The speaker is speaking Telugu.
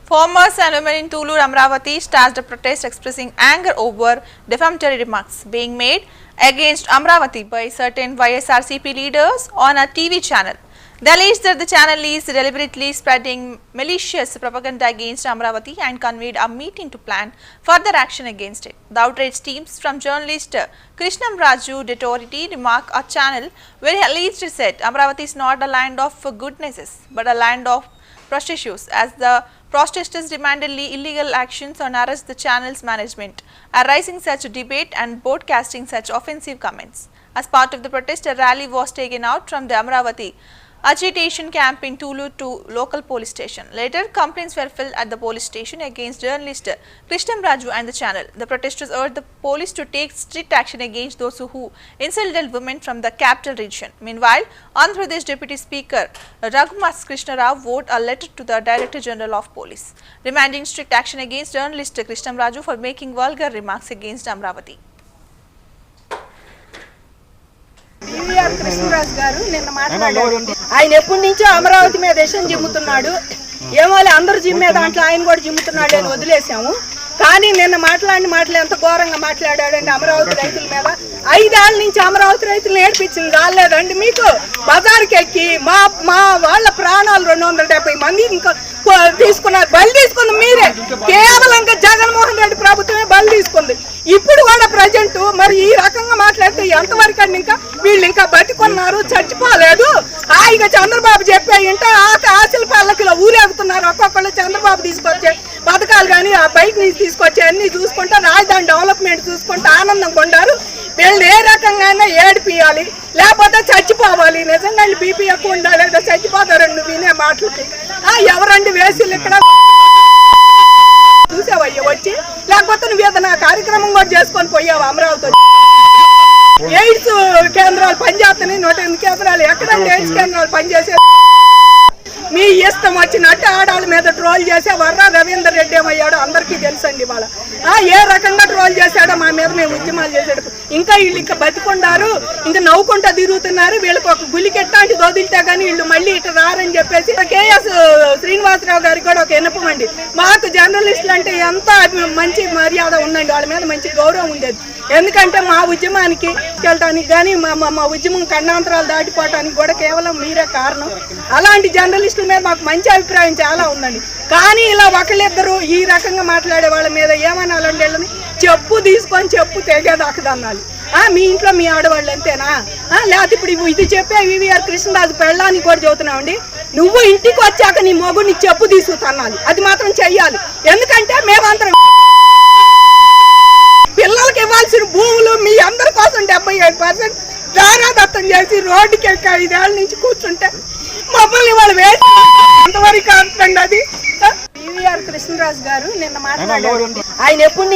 Farmers and women in Tulur, Amravati staged a protest expressing anger over defamatory remarks being made against Amravati by certain YSRCP leaders on a TV channel. They alleged that the channel is deliberately spreading malicious propaganda against Amravati and convened a meeting to plan further action against it. The outrage stems from journalist Krishnam Raju Detority remark a channel where he alleged said Amravati is not a land of goodnesses but a land of prostitutes, as the protesters demanded illegal actions and arrest the channel's management, arising such debate and broadcasting such offensive comments. As part of the protest, a rally was taken out from the Amravati agitation camp in Tulur to local police station. Later, complaints were filed at the police station against journalist Krishnam Raju and the channel. The protesters urged the police to take strict action against those who insulted women from the capital region. Meanwhile, Andhra Pradesh Deputy Speaker Raghumas Krishna Rao wrote a letter to the Director General of Police, demanding strict action against journalist Krishnam Raju for making vulgar remarks against Amravati. Krishnaraju గారు నిన్న మాట్లాడారు. ఆయన ఎప్పటి నుంచో అమరావతి మీద దేశం జిమ్ముతున్నాడు. ఏమో అందరూ జిమ్మే దాంట్లో ఆయన కూడా జిమ్ముతున్నాడు అని వదిలేసాము. కానీ నిన్న మాటలు ఎంత ఘోరంగా మాట్లాడాడండి అమరావతి రైతుల మీద. 5 ఏళ్ల నుంచి అమరావతి రైతులు ఏడిపించింది రాలేదండి మీకు. బజార్కి ఎక్కి మా వాళ్ళ ప్రాణాలు 270 మంది ఇంకా తీసుకున్నారు. బలి తీసుకుంది మీరే. కేవలం జగన్మోహన్ రెడ్డి ప్రభుత్వమే బలి తీసుకుంది. ఇప్పుడు కూడా ప్రజెంట్ మరి ఈ రకంగా మాట్లాడితే ఎంతవరకు అండి? ఇంకా వీళ్ళు ఇంకా బతికున్నారు, చచ్చిపోలేదు. హాయిగా చంద్రబాబు చెప్పే ఇంట ఆశల పల్లకిలో ఊరేగుతున్నారు. ఒక్కొక్కళ్ళు చంద్రబాబు తీసుకొచ్చే పథకాలు కానీ ఆ బైక్ నుంచి తీసుకొచ్చే అన్ని చూసుకుంటా రాజధాని డెవలప్మెంట్ చూసుకుంటూ ఆనందంగా ఉండారు. వీళ్ళు ఏ రకంగా ఏడిపియాలి, లేకపోతే చచ్చిపోవాలి. నిజంగా బీపీ ఎక్కువ ఉండాలి, లేదా చచ్చిపోతారండి వినే మాటలకి. ఎవరండి వేసిలు ఇక్కడ చూసావయ్యా వచ్చి? లేకపోతే నువ్వు ఏదైనా కార్యక్రమం కూడా చేసుకొని పోయావు అమరావతి? ఎయిడ్స్ కేంద్రాలు పనిచేస్తున్నాయి, 108 కేంద్రాలు. ఎక్కడండి ఎయిడ్స్ కేంద్రాలు పనిచేసే? మీ ఇష్టం వచ్చినట్టు ఆడాళ్ళ మీద ట్రోల్ చేసే వర్రా రవీందర్ రెడ్డి ఏమయ్యాడో అందరికీ తెలుసండి. వాళ్ళ ఏ రకంగా ట్రోల్ చేశాడో మా మీద మేము ఉద్యమాలు చేసాడు. ఇంకా వీళ్ళు ఇంకా బతికుండారు, ఇంకా నవ్వుకుంటా తిరుగుతున్నారు. వీళ్ళకి ఒక గులికెట్టాంటి వదిలితే కానీ వీళ్ళు మళ్ళీ ఇటు రారని చెప్పేసి కేఎస్ శ్రీనివాసరావు గారికి కూడా ఒక విన్నపమండి. మాకు జర్నలిస్టులు అంటే ఎంత మంచి మర్యాద ఉందండి, వాళ్ళ మీద మంచి గౌరవం ఉండేది. ఎందుకంటే మా ఉద్యమానికి వెళ్ళటానికి కానీ మా ఉద్యమం ఖండాంతరాలు దాటిపోవటానికి కూడా కేవలం మీరే కారణం. అలాంటి జర్నలిస్టుల మీద మాకు మంచి అభిప్రాయం చాలా ఉందండి. కానీ ఇలా ఒకళ్ళిద్దరు ఈ రకంగా మాట్లాడే వాళ్ళ మీద ఏమనాలండి? వీళ్ళని చెప్పు తీసుకొని చెప్పు తెగేదాకదన్నాలి. మీ ఇంట్లో మీ ఆడవాళ్ళు అంతేనా? లేకపోతే ఇప్పుడు ఇది చెప్పే వివిఆర్ కృష్ణరాజు పెళ్ళానికి కూడా చదువుతున్నామండి. నువ్వు ఇంటికి వచ్చాక నీ మొగుడు నీ చెప్పు తీసుకుతన్నాలి. అది మాత్రం చెయ్యాలి. ఎందుకంటే మేమందరం పిల్లలకి ఇవ్వాల్సిన భూములు మీ అందరి కోసం 75% దారాదత్తం చేసి రోడ్డుకి 5 ఏళ్ల నుంచి కూర్చుంటే మమ్మల్ని వాళ్ళు వేసి ఎంతవరకు అంటండి? అది వివిఆర్ కృష్ణరాజు గారు నిన్న మాట్లాడారు. ఆయన ఎప్పటి